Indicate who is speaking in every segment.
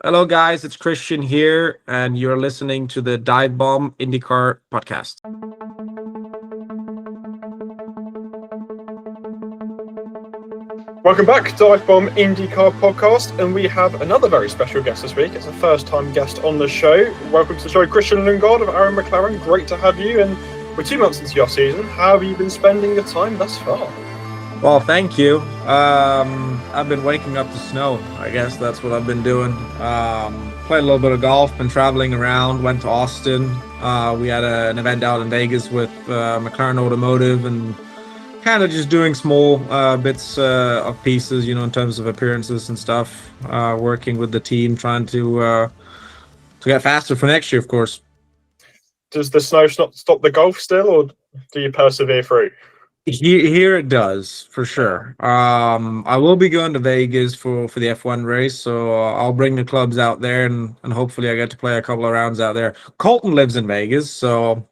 Speaker 1: Hello, guys. It's Christian here, and you're listening to the DIVEBOMB IndyCar Podcast.
Speaker 2: Welcome back to DIVEBOMB IndyCar Podcast, and we have another very special guest this week. It's a first-time guest on the show. Welcome to the show, Christian Lundgaard of Aaron McLaren. Great to have you, and we're 2 months into your season. How have you been spending your time thus far?
Speaker 1: Well, thank you. I've been waking up to snow. I guess that's what I've been doing. Played a little bit of golf, been traveling around, went to Austin. We had an event out in Vegas with McLaren Automotive, and kind of just doing small bits of pieces, in terms of appearances and stuff. Working with the team, trying to get faster for next year, of course.
Speaker 2: Does the snow stop the golf still, or do you persevere through?
Speaker 1: Here it does, for sure. I will be going to Vegas for the F1 race, so I'll bring the clubs out there, and hopefully I get to play a couple of rounds out there. Colton lives in Vegas, so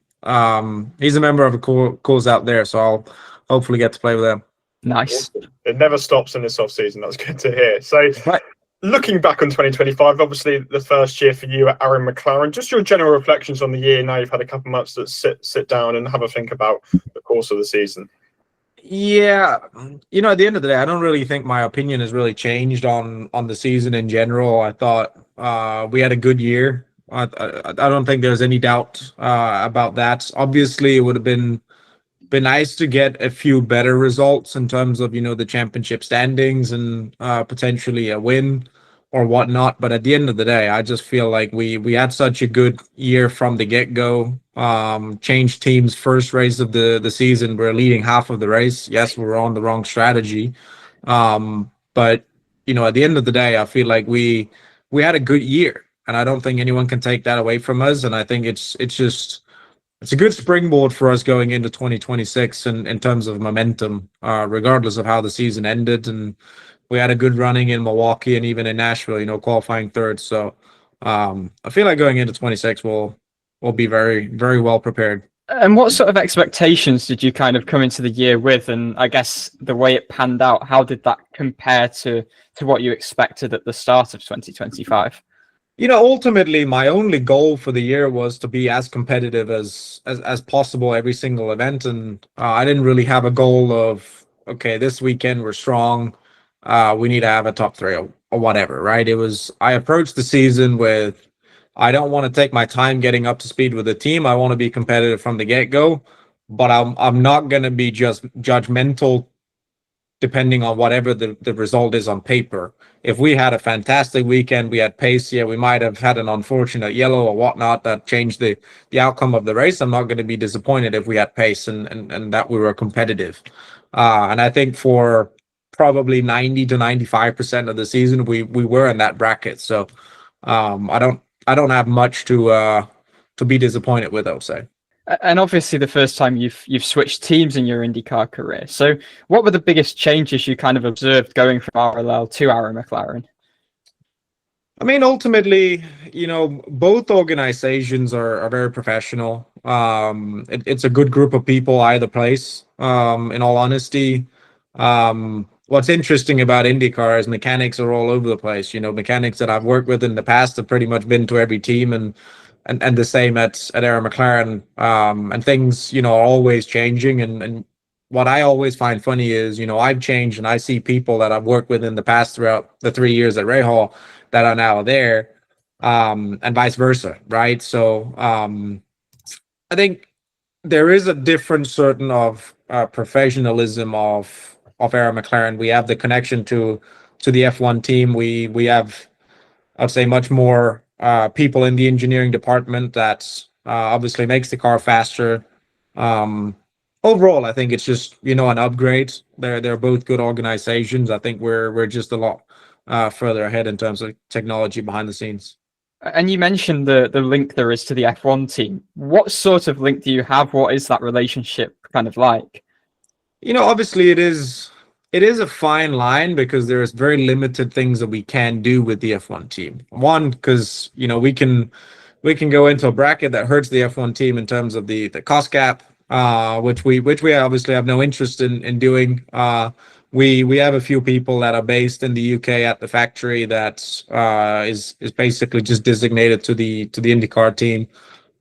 Speaker 1: he's a member of a course out there, so I'll hopefully get to play with him.
Speaker 3: Nice.
Speaker 2: It never stops in this off-season. That's good to hear. So,
Speaker 1: Right.
Speaker 2: Looking back on 2025, obviously the first year for you at Aaron McLaren, just your general reflections on the year. Now you've had a couple of months to sit down and have a think about the course of the season.
Speaker 1: Yeah, at the end of the day, I don't really think my opinion has really changed on the season in general. I thought we had a good year. I don't think there's any doubt about that. Obviously, it would have been nice to get a few better results in terms of the championship standings and potentially a win or whatnot. But at the end of the day, I just feel like we had such a good year from the get-go. Changed teams first race of the season. We're leading half of the race. Yes, we're on the wrong strategy. But at the end of the day, I feel like we had a good year, and I don't think anyone can take that away from us. And I think it's a good springboard for us going into 2026 in terms of momentum, regardless of how the season ended. And we had a good running in Milwaukee and even in Nashville, qualifying third. So I feel like going into 26 we'll be very, very well prepared.
Speaker 3: And what sort of expectations did you kind of come into the year with? And I guess the way it panned out, how did that compare to what you expected at the start of 2025?
Speaker 1: Ultimately, my only goal for the year was to be as competitive as possible every single event. And I didn't really have a goal of, okay, this weekend we're strong. We need to have a top three or whatever, right? I approached the season with, I don't want to take my time getting up to speed with the team. I want to be competitive from the get-go, but I'm not going to be just judgmental depending on whatever the result is on paper. If we had a fantastic weekend, we had pace, we might have had an unfortunate yellow or whatnot that changed the outcome of the race. I'm not going to be disappointed if we had pace and that we were competitive. And I think for probably 90 to 95% of the season, we were in that bracket. So I don't have much to be disappointed with, I would say.
Speaker 3: And obviously the first time you've switched teams in your IndyCar career. So what were the biggest changes you kind of observed going from RLL to Aaron McLaren?
Speaker 1: I mean, ultimately, both organizations are very professional. It's a good group of people, either place, in all honesty. What's interesting about IndyCar is mechanics are all over the place. Mechanics that I've worked with in the past have pretty much been to every team, and the same at Aaron McLaren. And things, are always changing. And what I always find funny is, I've changed and I see people that I've worked with in the past throughout the 3 years at Rahal that are now there, and vice versa, right? So I think there is a different certain of professionalism of Aaron McLaren. We have the connection to the F1 team. We have, I'd say, much more people in the engineering department that obviously makes the car faster. Overall, I think it's just an upgrade. They're both good organizations. I think we're just a lot further ahead in terms of technology behind the scenes.
Speaker 3: And you mentioned the link there is to the F1 team. What sort of link do you have? What is that relationship kind of like?
Speaker 1: Obviously it is a fine line because there's very limited things that we can do with the F1 team. One, because we can go into a bracket that hurts the F1 team in terms of the cost gap, which we obviously have no interest in doing. we have a few people that are based in the UK at the factory that is basically just designated to the IndyCar team.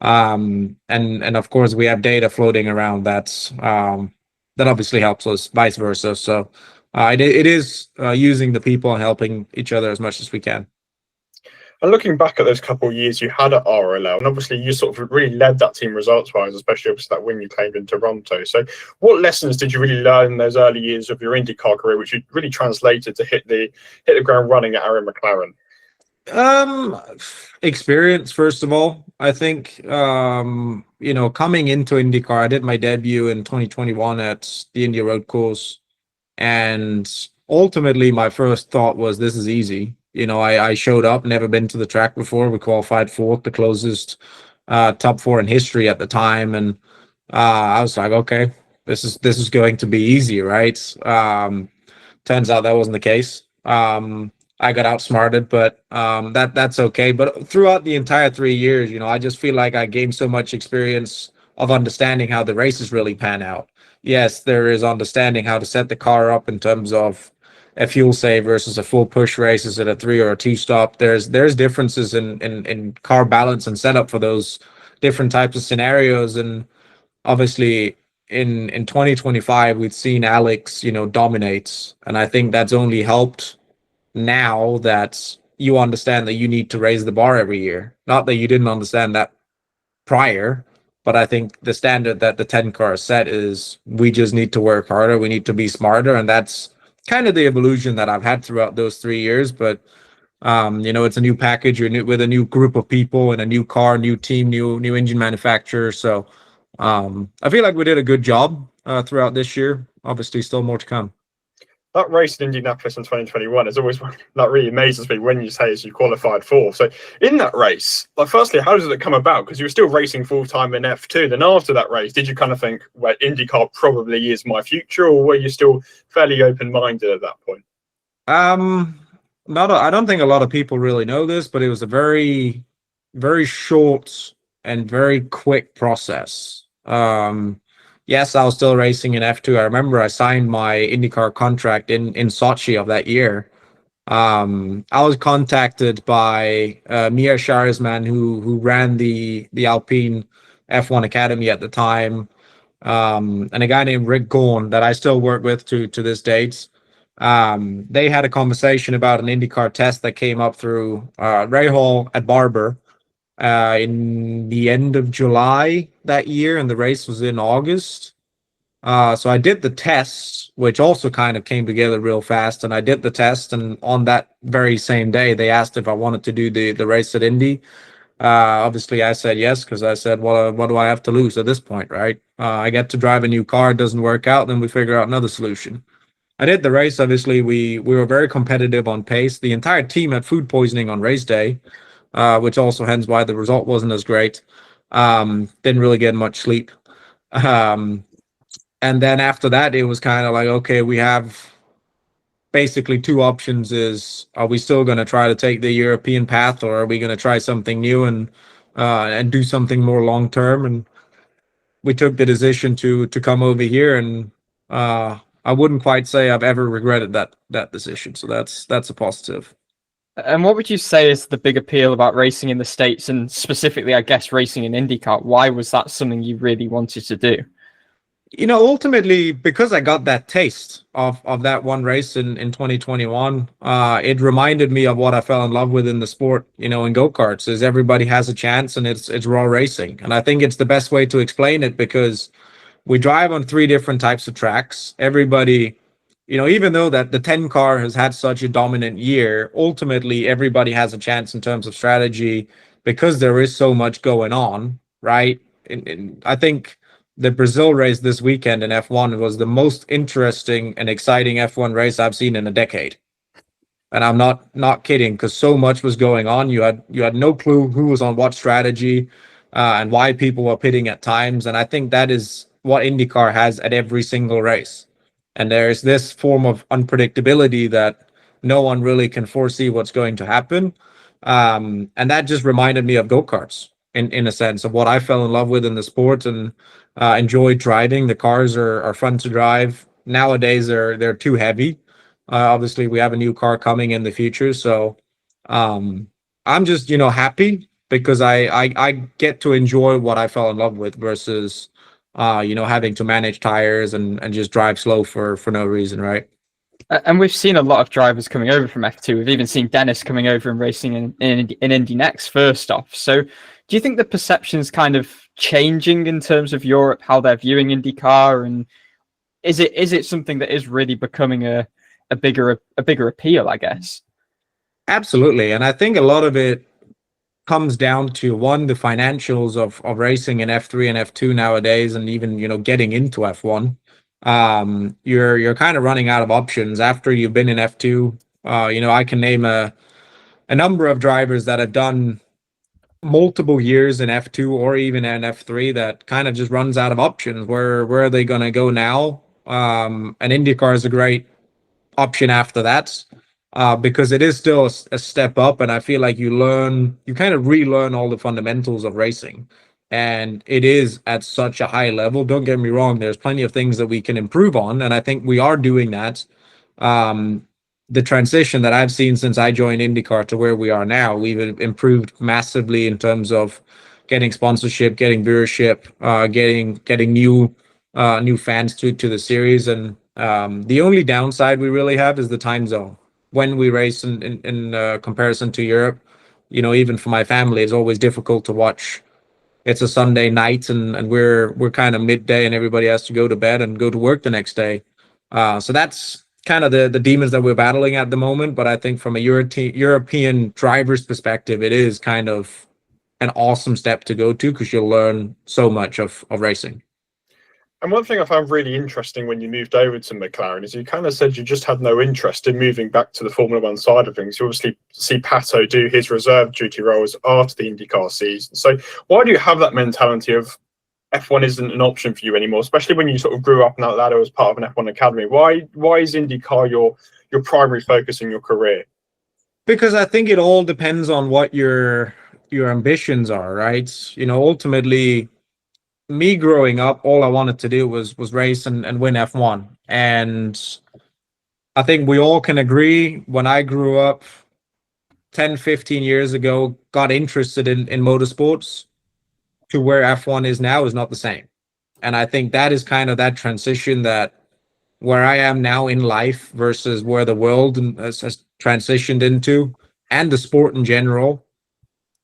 Speaker 1: And of course we have data floating around that obviously helps us, vice versa. So it is using the people and helping each other as much as we can.
Speaker 2: And looking back at those couple of years you had at RLL, and obviously you sort of really led that team results-wise, especially obviously that win you claimed in Toronto. So what lessons did you really learn in those early years of your IndyCar career, which you really translated to hit the ground running at Aaron McLaren?
Speaker 1: Experience, first of all. I think, coming into IndyCar, I did my debut in 2021 at the India Road Course. And ultimately, my first thought was, this is easy. I showed up, never been to the track before. We qualified fourth, the closest top four in history at the time. And I was like, okay, this is going to be easy, right? Turns out that wasn't the case. I got outsmarted, but that's okay. But throughout the entire 3 years, I just feel like I gained so much experience of understanding how the races really pan out. Yes, there is understanding how to set the car up in terms of a fuel save versus a full push race. Is it a 3 or a 2 stop? There's differences in car balance and setup for those different types of scenarios. And obviously in 2025, we've seen Alex, dominate. And I think that's only helped now that you understand that you need to raise the bar every year. Not that you didn't understand that prior, but I think the standard that the 10 car set is we just need to work harder. We need to be smarter. And that's kind of the evolution that I've had throughout those 3 years. But, it's a new package. You're with a new group of people and a new car, new team, new engine manufacturer. So I feel like we did a good job throughout this year. Obviously, still more to come.
Speaker 2: That race in Indianapolis in 2021 is always that really amazes me when you say you qualified fourth. So in that race, firstly, how does it come about? Because you were still racing full time in F2. Then after that race, did you kind of think, well, IndyCar probably is my future, or were you still fairly open minded at that point?
Speaker 1: I don't think a lot of people really know this, but it was a very, very short and very quick process. Yes, I was still racing in F2. I remember I signed my IndyCar contract in Sochi of that year. I was contacted by Mia Sharisman, who ran the Alpine F1 Academy at the time, and a guy named Rick Gorn that I still work with to this date. They had a conversation about an IndyCar test that came up through Ray Hall at Barber in the end of July that year, and the race was in August. So I did the test, which also kind of came together real fast, and I did the test, and on that very same day, they asked if I wanted to do the race at Indy. Obviously, I said yes, because I said, well, what do I have to lose at this point, right? I get to drive a new car, it doesn't work out, then we figure out another solution. I did the race. Obviously, we were very competitive on pace. The entire team had food poisoning on race day, which also hence why the result wasn't as great. Didn't really get much sleep. And then after that, it was kind of like, okay, we have basically two options. Are we still going to try to take the European path, or are we going to try something new and do something more long term? And we took the decision to come over here, and I wouldn't quite say I've ever regretted that decision. So that's a positive.
Speaker 3: And what would you say is the big appeal about racing in the States, and specifically, I guess, racing in IndyCar? Why was that something you really wanted to do?
Speaker 1: Ultimately, because I got that taste of that one race in 2021, it reminded me of what I fell in love with in the sport, in go-karts, is everybody has a chance, and it's raw racing. And I think it's the best way to explain it, because we drive on 3 different types of tracks. Everybody, even though that the 10 car has had such a dominant year, ultimately everybody has a chance in terms of strategy, because there is so much going on, right? And I think the Brazil race this weekend in F1 was the most interesting and exciting F1 race I've seen in a decade. And I'm not kidding, because so much was going on. You had no clue who was on what strategy and why people were pitting at times. And I think that is what IndyCar has at every single race. And there's this form of unpredictability that no one really can foresee what's going to happen. And that just reminded me of go-karts in a sense of what I fell in love with in the sport and enjoyed driving. The cars are fun to drive. nowadays they're too heavy. Obviously, we have a new car coming in the future, so um, I'm just happy because I get to enjoy what I fell in love with versus having to manage tires and just drive slow for no reason, right?
Speaker 3: And we've seen a lot of drivers coming over from F2. We've even seen Dennis coming over and racing in Indy next, first off. So do you think the perception's kind of changing in terms of Europe, how they're viewing IndyCar? And is it something that is really becoming a bigger appeal, I guess?
Speaker 1: Absolutely. And I think a lot of it comes down to one, the financials of racing in F3 and F2 nowadays, and even getting into F1. You're kind of running out of options after you've been in F2. I can name a number of drivers that have done multiple years in F2 or even in F3 that kind of just runs out of options. Where are they going to go now? And IndyCar is a great option after that, because it is still a step up, and I feel like you kind of relearn all the fundamentals of racing, and it is at such a high level. Don't get me wrong, there's plenty of things that we can improve on, and I think we are doing that. The transition that I've seen since I joined IndyCar to where we are now, we've improved massively in terms of getting sponsorship, getting viewership, getting new fans to the series. And the only downside we really have is the time zone. When we race in comparison to Europe, even for my family, it's always difficult to watch. It's a Sunday night, and we're kind of midday, and everybody has to go to bed and go to work the next day. So that's kind of the demons that we're battling at the moment. But I think from a European driver's perspective, it is kind of an awesome step to go to, because you'll learn so much of racing.
Speaker 2: And one thing I found really interesting when you moved over to McLaren is you kind of said you just had no interest in moving back to the Formula One side of things. You obviously see Pato do his reserve duty roles after the IndyCar season. So why do you have that mentality of F1 isn't an option for you anymore, especially when you sort of grew up and that ladder as part of an F1 academy? Why is IndyCar your primary focus in your career?
Speaker 1: Because I think it all depends on what your ambitions are, right? Ultimately, me growing up, all I wanted to do was race and win F1. And I think we all can agree, when I grew up 10, 15 years ago, got interested in motorsports, to where F1 is now is not the same. And I think that is kind of that transition, that where I am now in life versus where the world has transitioned into, and the sport in general.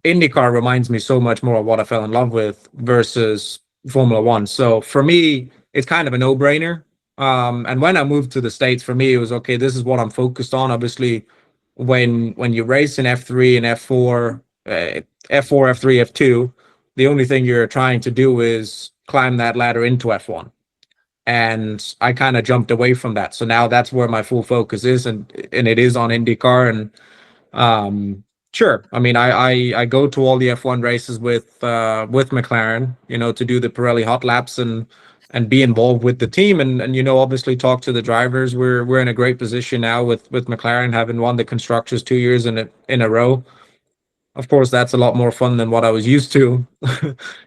Speaker 1: IndyCar reminds me so much more of what I fell in love with versus Formula One. So for me, it's kind of a no-brainer. And when I moved to the States, for me, it was okay, this is what I'm focused on. Obviously, when you race in F3 and F4, F4, F3, F2, the only thing you're trying to do is climb that ladder into F1. And I kind of jumped away from that. So now that's where my full focus is, and it is on IndyCar. And sure, I mean, I go to all the F1 races with McLaren, to do the Pirelli hot laps and be involved with the team, and obviously talk to the drivers. We're in a great position now with McLaren, having won the constructors 2 years in a row. Of course, that's a lot more fun than what I was used to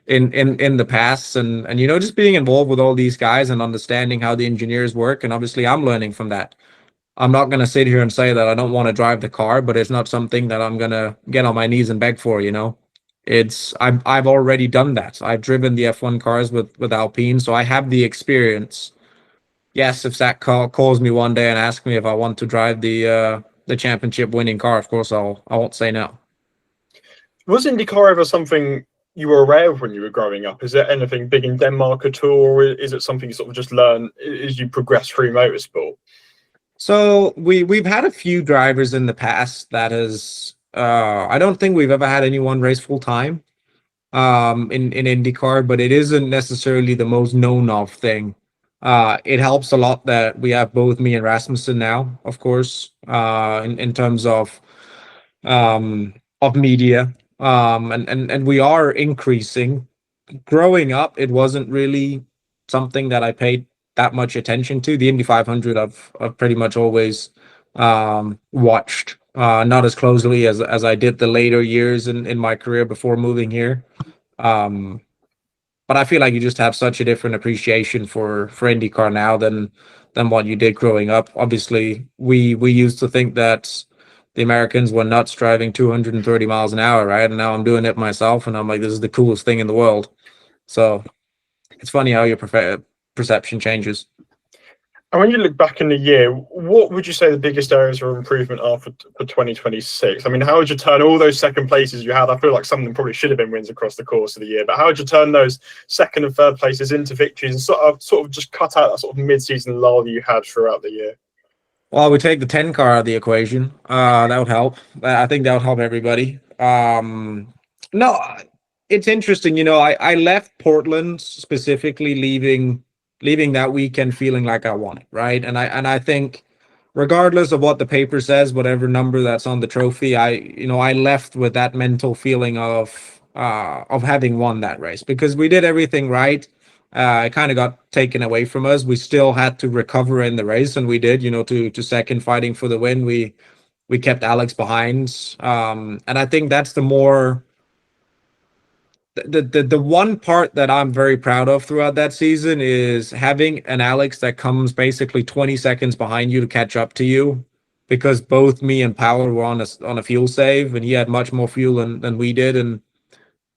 Speaker 1: in the past, and just being involved with all these guys and understanding how the engineers work. And obviously, I'm learning from that. I'm not going to sit here and say that I don't want to drive the car, but it's not something that I'm going to get on my knees and beg for. I've already done that. I've driven the F1 cars with Alpine, so I have the experience. Yes, if Zach calls me one day and asks me if I want to drive the championship winning car, of course I won't say no.
Speaker 2: Was IndyCar ever something you were aware of when you were growing up? Is there anything big in Denmark at all, or is it something you sort of just learn as you progress through motorsport?
Speaker 1: So we've had a few drivers in the past that has I don't think we've ever had anyone race full time in IndyCar, but it isn't necessarily the most known of thing. It helps a lot that we have both me and Rasmussen now, of course, in terms of media. And we are increasing. Growing up, it wasn't really something that I paid that much attention to. The Indy 500 I've pretty much always watched, not as closely as I did the later years in my career before moving here. But I feel like you just have such a different appreciation for IndyCar now than than what you did growing up. Obviously, we used to think that the Americans were nuts driving 230 miles an hour, right? And now I'm doing it myself, and I'm like, this is the coolest thing in the world. So it's funny how your perception changes.
Speaker 2: And when you look back in the year, what would you say the biggest areas of improvement are for 2026? I mean, how would you turn all those second places you had? I feel like some of them probably should have been wins across the course of the year, but how would you turn those second and third places into victories and sort of just cut out that sort of mid-season lull that you had throughout the year?
Speaker 1: Well, we take the 10 car out of the equation. That would help. I think that would help everybody. No, it's interesting. I left Portland specifically leaving that weekend feeling like I won it, right? And I think regardless of what the paper says, whatever number that's on the trophy, I left with that mental feeling of having won that race because we did everything right. It kind of got taken away from us. We still had to recover in the race, and we did. To second, fighting for the win. We kept Alex behind, and I think that's the one part that I'm very proud of throughout that season is having an Alex that comes basically 20 seconds behind you to catch up to you, because both me and Power were on a fuel save, and he had much more fuel than we did, and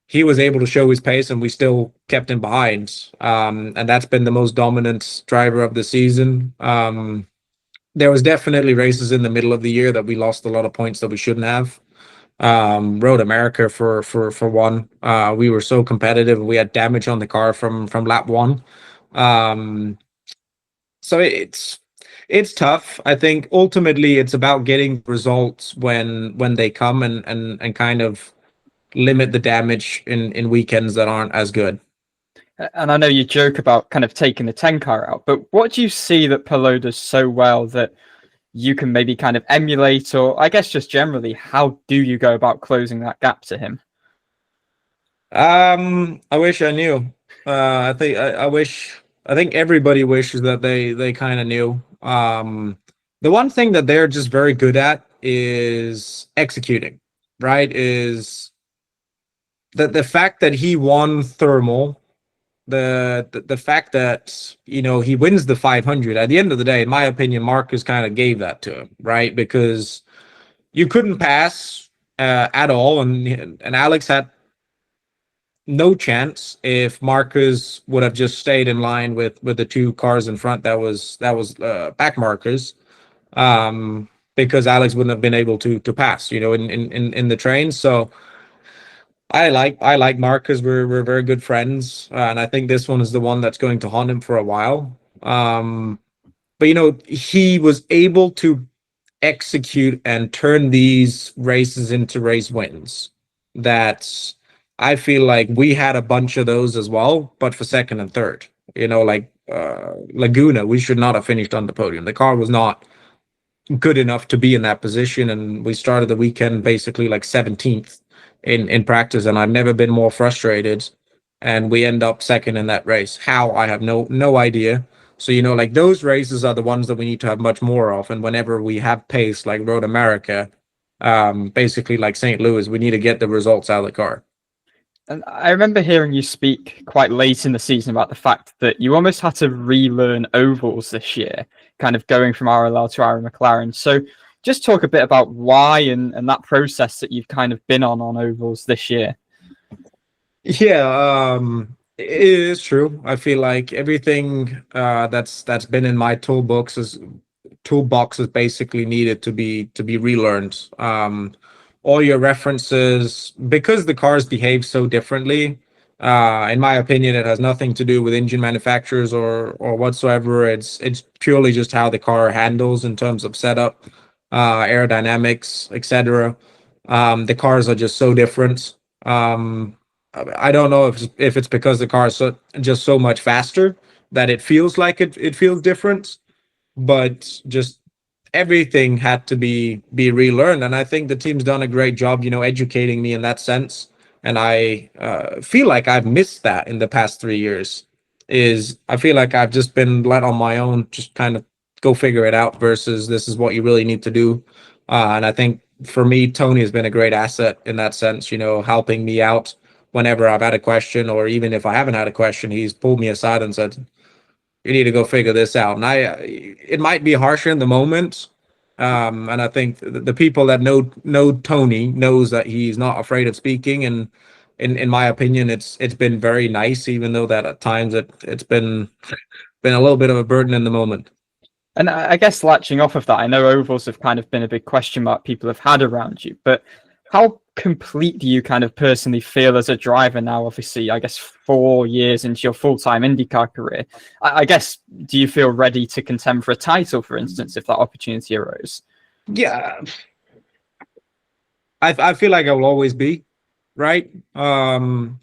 Speaker 1: he was able to show his pace, and we still kept him behind. And that's been the most dominant driver of the season. There was definitely races in the middle of the year that we lost a lot of points that we shouldn't have. Road America for one. We were so competitive. We had damage on the car from lap one. So it's tough. I think ultimately it's about getting results when they come and kind of limit the damage in weekends that aren't as good.
Speaker 3: And I know you joke about kind of taking the 10 car out, but what do you see that Palou does so well that you can maybe kind of emulate, or I guess just generally, how do you go about closing that gap to him?
Speaker 1: I wish I knew. I think everybody wishes that they kind of knew. The one thing that they're just very good at is executing, right? Is the fact that he won thermal, the fact that he wins the 500 at the end of the day, in my opinion, Marcus kind of gave that to him, right? Because you couldn't pass at all, and Alex had no chance if Marcus would have just stayed in line with the two cars in front that was back markers, because Alex wouldn't have been able to pass in the train. So I like Marcus. We're very good friends, and I think this one is the one that's going to haunt him for a while. But he was able to execute and turn these races into race wins. That I feel like we had a bunch of those as well, but for second and third. Like Laguna, we should not have finished on the podium. The car was not good enough to be in that position, and we started the weekend basically like 17th in practice, and I've never been more frustrated, and we end up second in that race. How? I have no idea. So like those races are the ones that we need to have much more of, and whenever we have pace like Road America, basically like St. Louis, we need to get the results out of the car.
Speaker 3: And I remember hearing you speak quite late in the season about the fact that you almost had to relearn ovals this year, kind of going from RLL to Aaron McLaren. So just talk a bit about why and that process that you've kind of been on ovals this year.
Speaker 1: Yeah, it is true. I feel like everything that's been in my toolbox is basically needed to be relearned. All your references, because the cars behave so differently. In my opinion, it has nothing to do with engine manufacturers or whatsoever. It's purely just how the car handles in terms of setup, aerodynamics, etc. The cars are just so different. I don't know if it's because the car is just so much faster that it feels like it feels different, but just everything had to be relearned. And I think the team's done a great job, educating me in that sense. And I feel like I've missed that in the past 3 years. I feel like I've just been let on my own, just kind of go figure it out, versus this is what you really need to do. And I think for me, Tony has been a great asset in that sense, helping me out whenever I've had a question, or even if I haven't had a question, he's pulled me aside and said, you need to go figure this out. And it might be harsher in the moment. And I think the people that know Tony knows that he's not afraid of speaking. And in my opinion, it's been very nice, even though that at times it's been a little bit of a burden in the moment.
Speaker 3: And I guess latching off of that, I know ovals have kind of been a big question mark people have had around you, but how complete do you kind of personally feel as a driver now? Obviously, I guess 4 years into your full-time IndyCar career, I guess, do you feel ready to contend for a title, for instance, if that opportunity arose?
Speaker 1: Yeah, I feel like I will always be right. I'm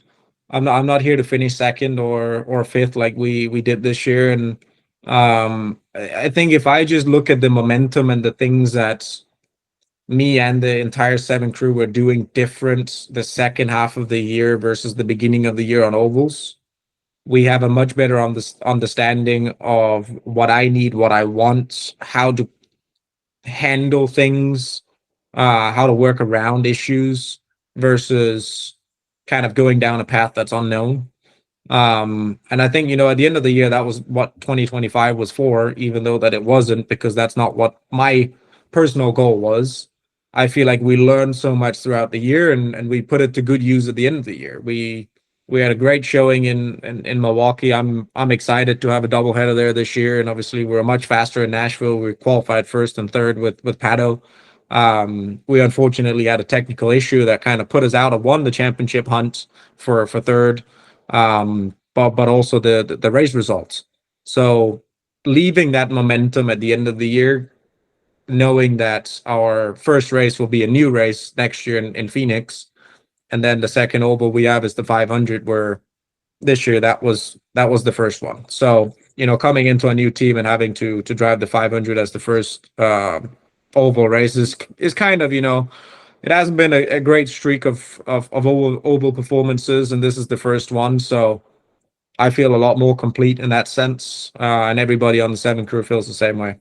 Speaker 1: not here to finish second or fifth like we did this year. And I think if I just look at the momentum and the things that me and the entire 7 crew were doing different the second half of the year versus the beginning of the year on ovals, we have a much better understanding of what I need, what I want, how to handle things, how to work around issues versus kind of going down a path that's unknown. And I think, at the end of the year, that was what 2025 was for, even though that it wasn't, because that's not what my personal goal was. I feel like we learned so much throughout the year, and we put it to good use at the end of the year. We had a great showing in Milwaukee. I'm excited to have a doubleheader there this year, and obviously we're much faster in Nashville. We qualified first and third with Pato. We unfortunately had a technical issue that kind of put us out of the championship hunt for third, but also the race results. So leaving that momentum at the end of the year, knowing that our first race will be a new race next year in Phoenix, and then the second oval we have is the 500, where this year that was the first one. So coming into a new team and having to drive the 500 as the first oval race is kind of, it hasn't been a great streak of oval performances, and this is the first one. So I feel a lot more complete in that sense, and everybody on the 7 crew feels the same way.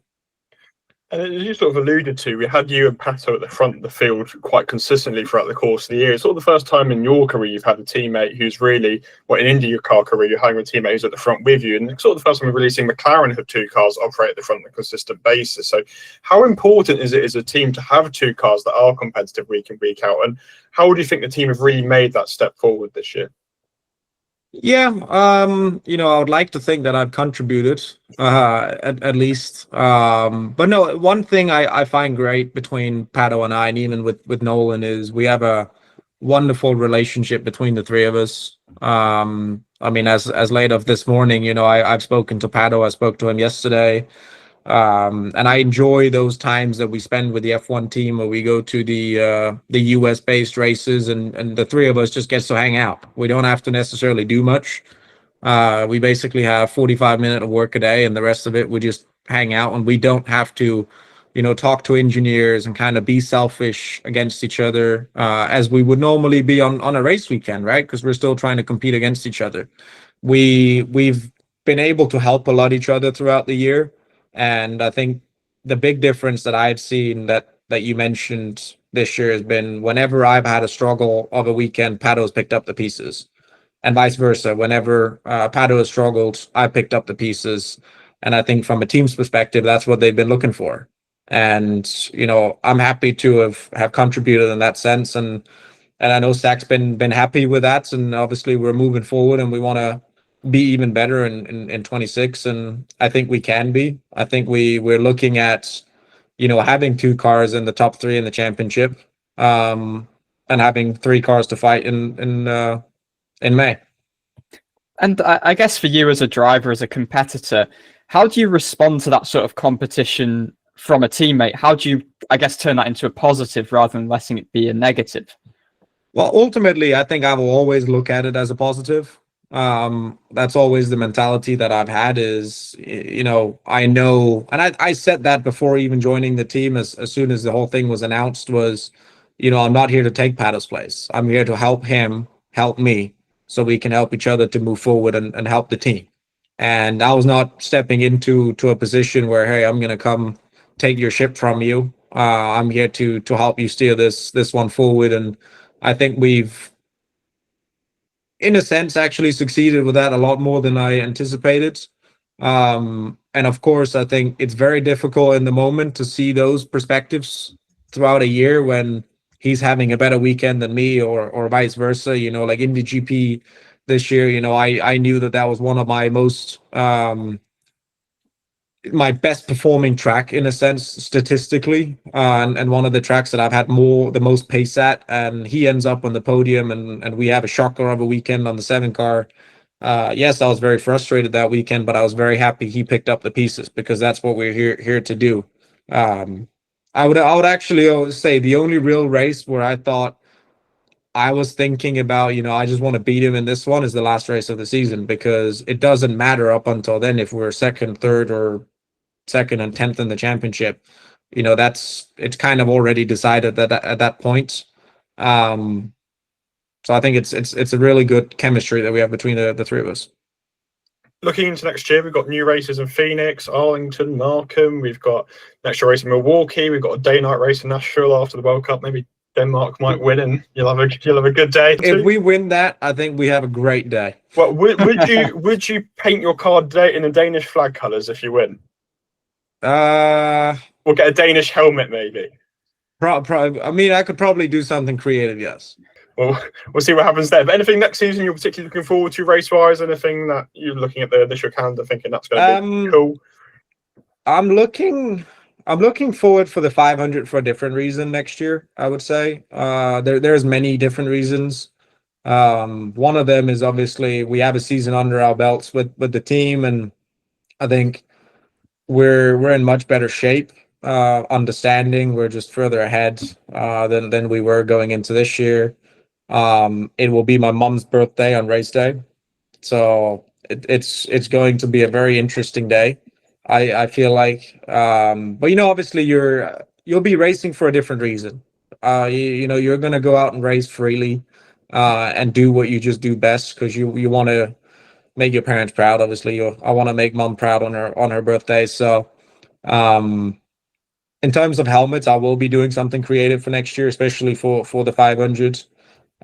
Speaker 2: And as you sort of alluded to, we had you and Pato at the front of the field quite consistently throughout the course of the year. It's sort of the first time in your career you've had a teammate who's really, in IndyCar career, you're having a teammate who's at the front with you. And it's sort of the first time we're really seeing McLaren have 2 cars operate at the front on a consistent basis. So how important is it as a team to have 2 cars that are competitive week in, week out? And how do you think the team have really made that step forward this year?
Speaker 1: Yeah, I would like to think that I've contributed, at least. But no, one thing I find great between Pato and I, and even with Nolan, is we have a wonderful relationship between the 3 of us. As late of this morning, I've spoken to Pato. I spoke to him yesterday. And I enjoy those times that we spend with the F1 team, where we go to the US based races, and the 3 of us just gets to hang out. We don't have to necessarily do much. We basically have 45 minutes of work a day, and the rest of it we just hang out, and we don't have to, talk to engineers and kind of be selfish against each other, as we would normally be on a race weekend, right? Because we're still trying to compete against each other. We've been able to help a lot each other throughout the year. And I think the big difference that I've seen that you mentioned this year has been, whenever I've had a struggle of a weekend, Pato's picked up the pieces, and vice versa. Whenever Pato has struggled, I picked up the pieces. And I think from a team's perspective, that's what they've been looking for. And, I'm happy to have contributed in that sense. And I know Zach's been happy with that. And obviously we're moving forward, and we want to be even better in 26, and I think we can be. I think we're looking at having 2 cars in the top 3 in the championship, and having 3 cars to fight in May.
Speaker 3: And I guess for you as a driver, as a competitor, how do you respond to that sort of competition from a teammate? How do you, I guess, turn that into a positive rather than letting it be a negative?
Speaker 1: Well, ultimately, I think I will always look at it as a positive. That's always the mentality that I've had, is, I know, and I said that before even joining the team, as soon as the whole thing was announced, was, I'm not here to take Pato's place. I'm here to help him, help me, so we can help each other to move forward and help the team. And I was not stepping into a position where, hey, I'm going to come take your ship from you. I'm here to help you steer this one forward. And I think we've, in a sense, actually succeeded with that a lot more than I anticipated. And of course, I think it's very difficult in the moment to see those perspectives throughout a year when he's having a better weekend than me, or vice versa. Like in the GP this year, I knew that was one of my most my best performing track in a sense statistically, and one of the tracks that I've had the most pace at, and he ends up on the podium, and we have a shocker of a weekend on the 7 car. Yes, I was very frustrated that weekend, but I was very happy he picked up the pieces, because that's what we're here to do. I would actually say the only real race where I thought I was thinking about, I just want to beat him in this one, is the last race of the season, because it doesn't matter up until then if we're second, third, or second and 10th in the championship. It's kind of already decided that at that point. So I think it's a really good chemistry that we have between the three of us.
Speaker 2: Looking into next year, we've got new races in Phoenix, Arlington, Markham. We've got next year race in Milwaukee. We've got a day night race in Nashville after the World Cup. Maybe Denmark might win, and you'll have a good day.
Speaker 1: If we win that, I think we have a great day.
Speaker 2: Well, would you paint your car in the Danish flag colours if you win? Or get a Danish helmet, maybe.
Speaker 1: I mean, I could probably do something creative. Yes.
Speaker 2: Well, we'll see what happens there. But anything next season you're particularly looking forward to race-wise? Anything that you're looking at the initial calendar thinking that's going to be cool?
Speaker 1: I'm looking forward for the 500 for a different reason next year, I would say. There's many different reasons. One of them is obviously we have a season under our belts with the team, and I think we're in much better shape. Understanding we're just further ahead than we were going into this year. It will be my mom's birthday on race day, so it's going to be a very interesting day. I feel like, but obviously you'll be racing for a different reason. You're gonna go out and race freely, and do what you just do best, because you want to make your parents proud. Obviously, I want to make mom proud on her birthday. So, in terms of helmets, I will be doing something creative for next year, especially for the 500.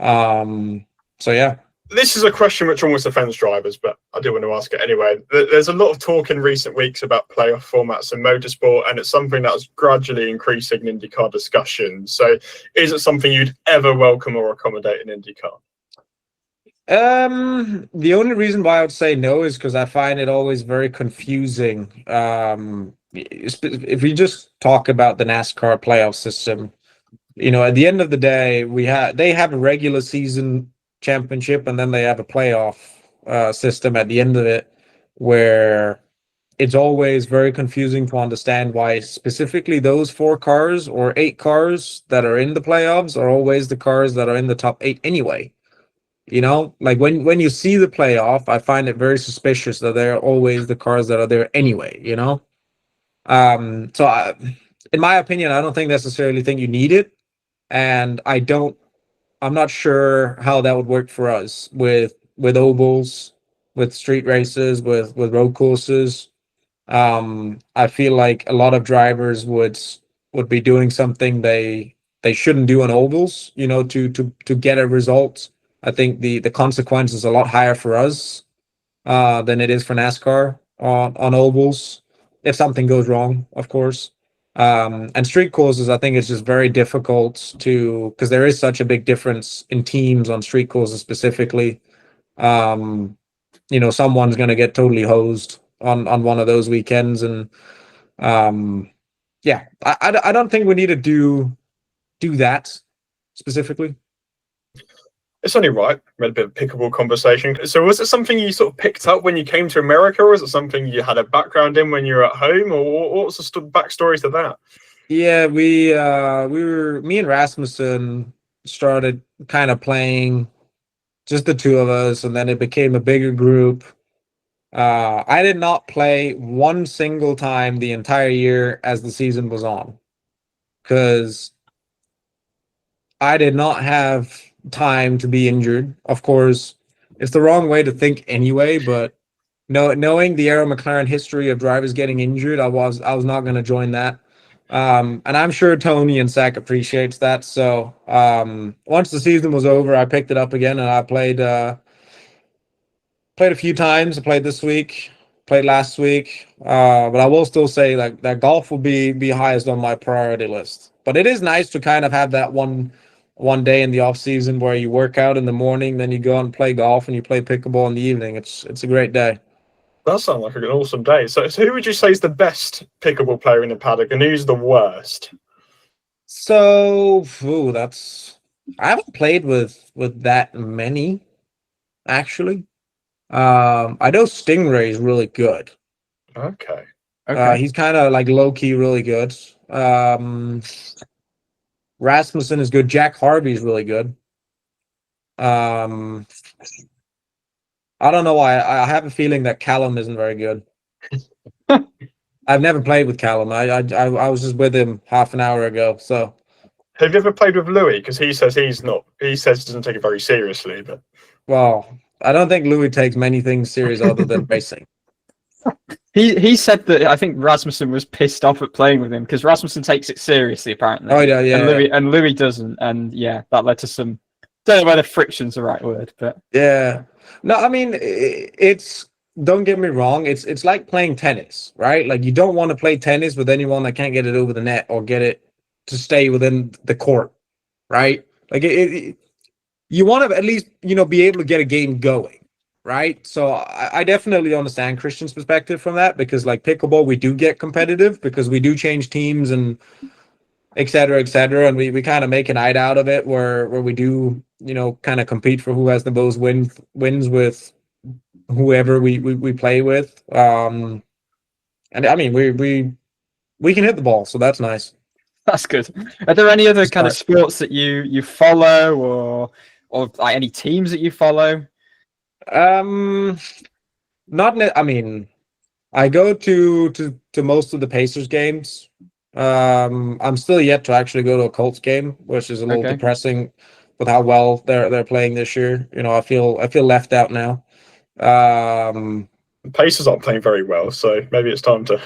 Speaker 1: So yeah.
Speaker 2: This is a question which almost offends drivers, but I do want to ask it anyway. There's a lot of talk in recent weeks about playoff formats in motorsport, and it's something that's gradually increasing in IndyCar discussion. So is it something you'd ever welcome or accommodate in IndyCar?
Speaker 1: The only reason why I would say no is because I find it always very confusing. If we just talk about the NASCAR playoff system, at the end of the day, they have a regular season championship, and then they have a playoff system at the end of it, where it's always very confusing to understand why specifically those 4 cars or 8 cars that are in the playoffs are always the cars that are in the top 8 anyway. Like when you see the playoff, I find it very suspicious that they're always the cars that are there anyway. So in my opinion, I don't necessarily think you need it, and I'm not sure how that would work for us with ovals, with street races, with road courses. I feel like a lot of drivers would be doing something they shouldn't do on ovals, to get a result. I think the consequence is a lot higher for us than it is for NASCAR on ovals, if something goes wrong, of course. And street courses, I think it's just very difficult because there is such a big difference in teams on street courses specifically. Someone's going to get totally hosed on one of those weekends. And yeah, I don't think we need to do that specifically.
Speaker 2: It's only right. We had a bit of pickleball conversation. So was it something you sort of picked up when you came to America, or was it something you had a background in when you were at home, or what's the backstory to that?
Speaker 1: Yeah, me and Rasmussen started kind of playing, just the two of us, and then it became a bigger group. I did not play one single time the entire year as the season was on, because I did not have time to be injured. Of course, it's the wrong way to think anyway, but knowing the Arrow McLaren history of drivers getting injured, I was not going to join that. And I'm sure Tony and Zach appreciates that. So once the season was over, I picked it up again, and I played a few times. I played this week. played last week. But I will still say that golf will be highest on my priority list. But it is nice to kind of have that one day in the off season where you work out in the morning, then you go out and play golf, and you play pickleball in the evening. It's a great day.
Speaker 2: That sounds like an awesome day. So who would you say is the best pickleball player in the paddock, and who's the worst?
Speaker 1: So, I haven't played with that many, actually. I know Stingray is really good.
Speaker 2: Okay.
Speaker 1: He's kind of like low key really good. Rasmussen is good. Jack Harvey is really good. I don't know why. I have a feeling that Callum isn't very good. I've never played with Callum. I was just with him half an hour ago. So,
Speaker 2: have you ever played with Louis? Because he says he's not. He says he doesn't take it very seriously. But
Speaker 1: well, I don't think Louis takes many things serious other than racing.
Speaker 3: He said that I think Rasmussen was pissed off at playing with him because Rasmussen takes it seriously apparently.
Speaker 1: Oh yeah.
Speaker 3: And Louis doesn't, and yeah, that led to some. Don't know whether friction's the right word, but
Speaker 1: yeah. No, I mean it's. Don't get me wrong. It's like playing tennis, right? Like you don't want to play tennis with anyone that can't get it over the net or get it to stay within the court, right? Like you want to at least be able to get a game going, right? So I definitely understand Christian's perspective from that because like pickleball, we do get competitive because we do change teams and et cetera, and we kind of make a night out of it where we do kind of compete for who has the most wins with whoever we play with. And I mean we can hit the ball, so that's nice.
Speaker 3: That's good. Are there any other kind of sports that you follow or like any teams that you follow?
Speaker 1: I mean, I go to most of the Pacers games. I'm still yet to actually go to a Colts game, which is a little depressing with how well they're playing this year. I feel left out now.
Speaker 2: Pacers aren't playing very well, so maybe it's time to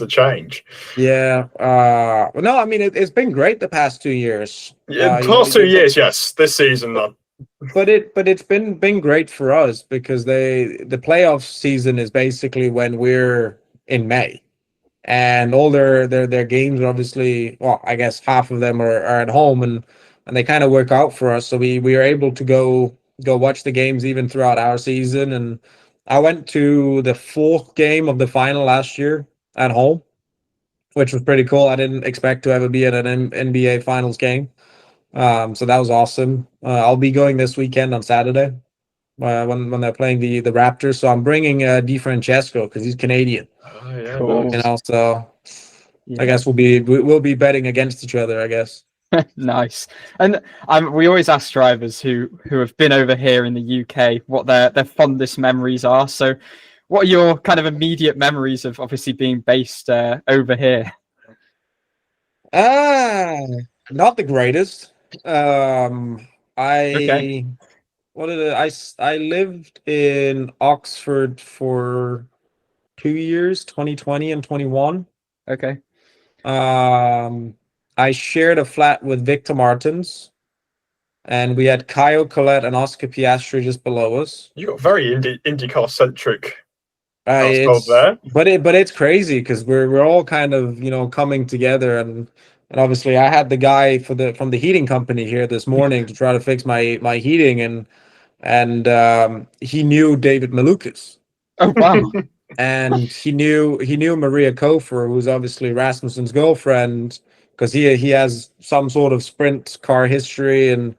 Speaker 2: change.
Speaker 1: Yeah. No, I mean it's been great the past 2 years.
Speaker 2: Yeah, past 2 years, yes. This season,
Speaker 1: but it's been great for us because the playoff season is basically when we're in May, and all their games are obviously, well, I guess half of them are at home, and they kind of work out for us. So we are able to go watch the games even throughout our season. And I went to the 4th game of the final last year at home, which was pretty cool. I didn't expect to ever be at an NBA Finals game. So that was awesome. I'll be going this weekend on Saturday when they're playing the Raptors. So I'm bringing DiFrancesco because he's Canadian.
Speaker 2: Oh yeah,
Speaker 3: cool.
Speaker 1: So I guess we'll be betting against each other, I guess.
Speaker 3: Nice. And we always ask drivers who have been over here in the UK what their fondest memories are. So what are your kind of immediate memories of obviously being based over here?
Speaker 1: Not the greatest. I lived in Oxford for 2 years, 2020 and 21.
Speaker 3: Okay.
Speaker 1: I shared a flat with Victor Martins, and we had Caio Collet and Oscar Piastri just below us.
Speaker 2: You got very IndyCar centric household there.
Speaker 1: But it's crazy because we're all kind of coming together, and obviously I had the guy from the heating company here this morning to try to fix my heating, and he knew David Malukas.
Speaker 3: Oh wow.
Speaker 1: And he knew Maria Kofer, who's obviously Rasmussen's girlfriend, because he has some sort of sprint car history. And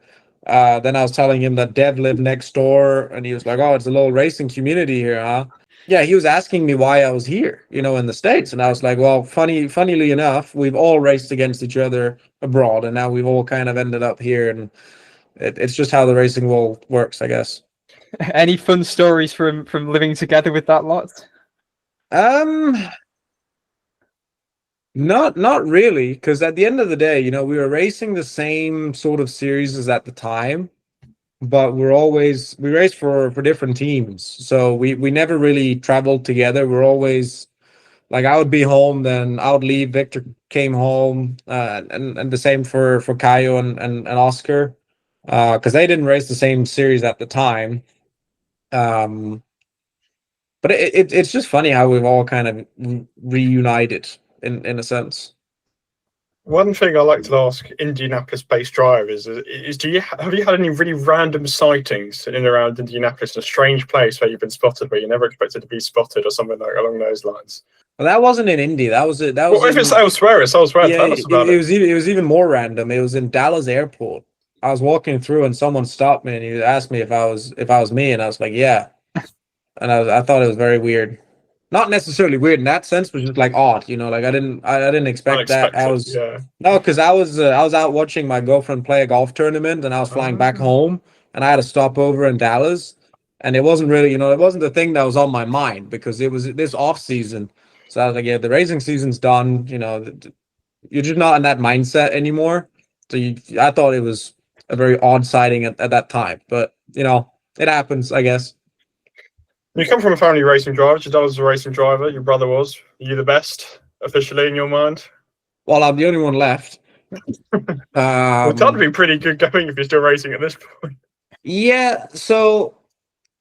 Speaker 1: then I was telling him that Dev lived next door, and he was like, "Oh, it's a little racing community here, huh?" Yeah, he was asking me why I was here, in the States, and I was like, "Well, funnily enough, we've all raced against each other abroad, and now we've all kind of ended up here, and it's just how the racing world works, I guess."
Speaker 3: Any fun stories from living together with that lot?
Speaker 1: Not really, because at the end of the day, we were racing the same sort of series as at the time, but we race for different teams, so we never really traveled together. We're always like, I would be home, then I would leave. Victor came home, and the same for Caio and Oscar, because they didn't race the same series at the time. But it's just funny how we've all kind of reunited in a sense.
Speaker 2: One thing I like to ask Indianapolis-based drivers is have you had any really random sightings in and around Indianapolis, a strange place where you've been spotted where you never expected to be spotted or something like along those lines?
Speaker 1: Well, that wasn't in Indy. That was it. That was
Speaker 2: if it's elsewhere, it's elsewhere.
Speaker 1: Yeah,
Speaker 2: Tell us about it.
Speaker 1: It was even more random. It was in Dallas Airport. I was walking through and someone stopped me and he asked me if I was me, and I was like, yeah. And I thought it was very weird. Not necessarily weird in that sense, but just like odd, like I didn't expect that. No, because I was out watching my girlfriend play a golf tournament, and I was flying back home, and I had a stopover in Dallas, and it wasn't really, it wasn't the thing that was on my mind because it was this off season. So I was like, yeah, the racing season's done. You're just not in that mindset anymore. So I thought it was a very odd sighting at that time, but it happens, I guess.
Speaker 2: You come from a family of racing drivers. Your dad was a racing driver. Your brother was. Are you the best officially in your mind?
Speaker 1: Well, I'm the only one left.
Speaker 2: Well, that'd be pretty good going if you're still racing at this point.
Speaker 1: Yeah. So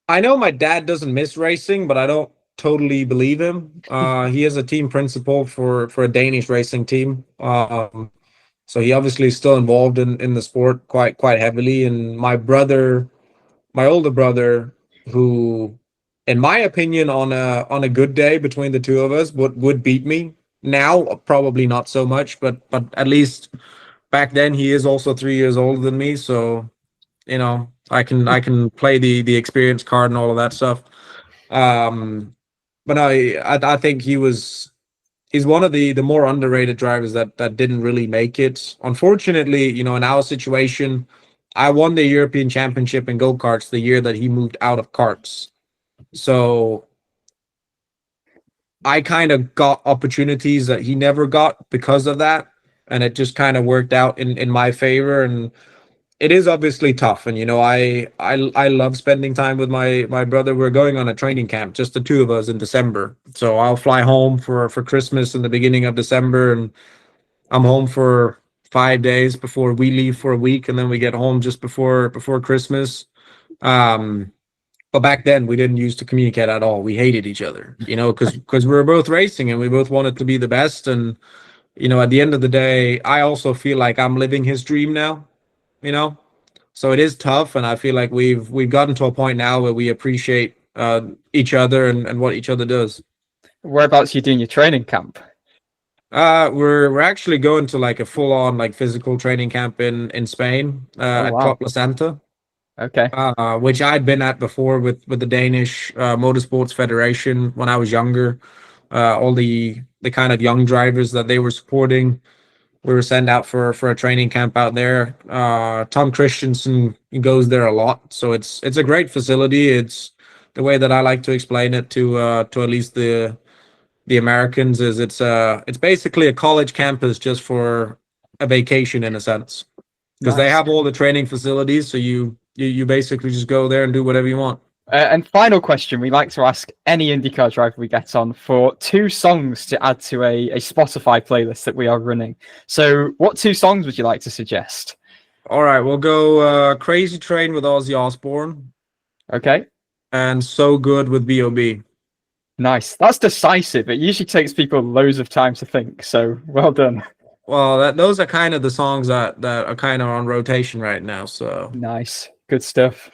Speaker 1: I know my dad doesn't miss racing, but I don't totally believe him. He is a team principal for a Danish racing team. So he obviously is still involved in the sport quite heavily. And my older brother, who, in my opinion, on a good day between the two of us, would beat me. Now, probably not so much, but at least back then he is also 3 years older than me. So, I can play the experience card and all of that stuff. But no, I think he's one of the more underrated drivers that didn't really make it. Unfortunately, in our situation, I won the European Championship in go-karts the year that he moved out of karts. So I kind of got opportunities that he never got because of that. And it just kind of worked out in my favor. And it is obviously tough. And, I love spending time with my brother. We're going on a training camp, just the two of us, in December. So I'll fly home for Christmas in the beginning of December. And I'm home for 5 days before we leave for a week. And then we get home just before Christmas. But back then we didn't used to communicate at all. We hated each other, because we were both racing and we both wanted to be the best. And, at the end of the day, I also feel like I'm living his dream now, so it is tough. And I feel like we've gotten to a point now where we appreciate each other and what each other does.
Speaker 3: Whereabouts are you doing your training camp?
Speaker 1: We're actually going to like a full on physical training camp in Spain, at Club La Santa.
Speaker 3: Okay.
Speaker 1: Which I'd been at before with the Danish Motorsports Federation when I was younger. All the kind of young drivers that they were supporting, we were sent out for a training camp out there. Tom Christensen goes there a lot, so it's a great facility. It's the way that I like to explain it to at least the Americans is it's basically a college campus just for a vacation in a sense, because they have all the training facilities, so you basically just go there and do whatever you want.
Speaker 3: And final question, we like to ask any IndyCar driver we get on for 2 songs to add to a Spotify playlist that we are running. So what 2 songs would you like to suggest?
Speaker 1: All right, we'll go Crazy Train with Ozzy Osbourne.
Speaker 3: Okay.
Speaker 1: And So Good with B.O.B.
Speaker 3: Nice. That's decisive. It usually takes people loads of time to think, so well done.
Speaker 1: Well, those are kind of the songs that are kind of on rotation right now. So
Speaker 3: nice. Good stuff.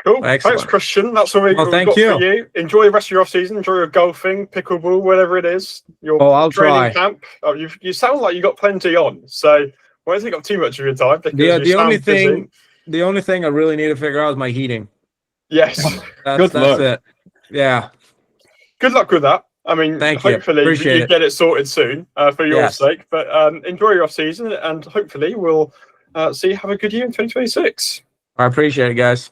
Speaker 2: Cool. Excellent. Thanks, Christian. That's all we've got for you. Enjoy the rest of your off season. Enjoy your golfing, pickleball, whatever it is. Your
Speaker 1: I'll
Speaker 2: training
Speaker 1: try.
Speaker 2: Camp. Oh, you sound like you got plenty on. So I won't take up too much of your time.
Speaker 1: The only thing I really need to figure out is my heating.
Speaker 2: Yes.
Speaker 1: That's it. Yeah.
Speaker 2: Good luck with that. I mean, hopefully you get it sorted soon for your sake. But enjoy your off season, and hopefully we'll see you have a good year in 2026.
Speaker 1: I appreciate it, guys.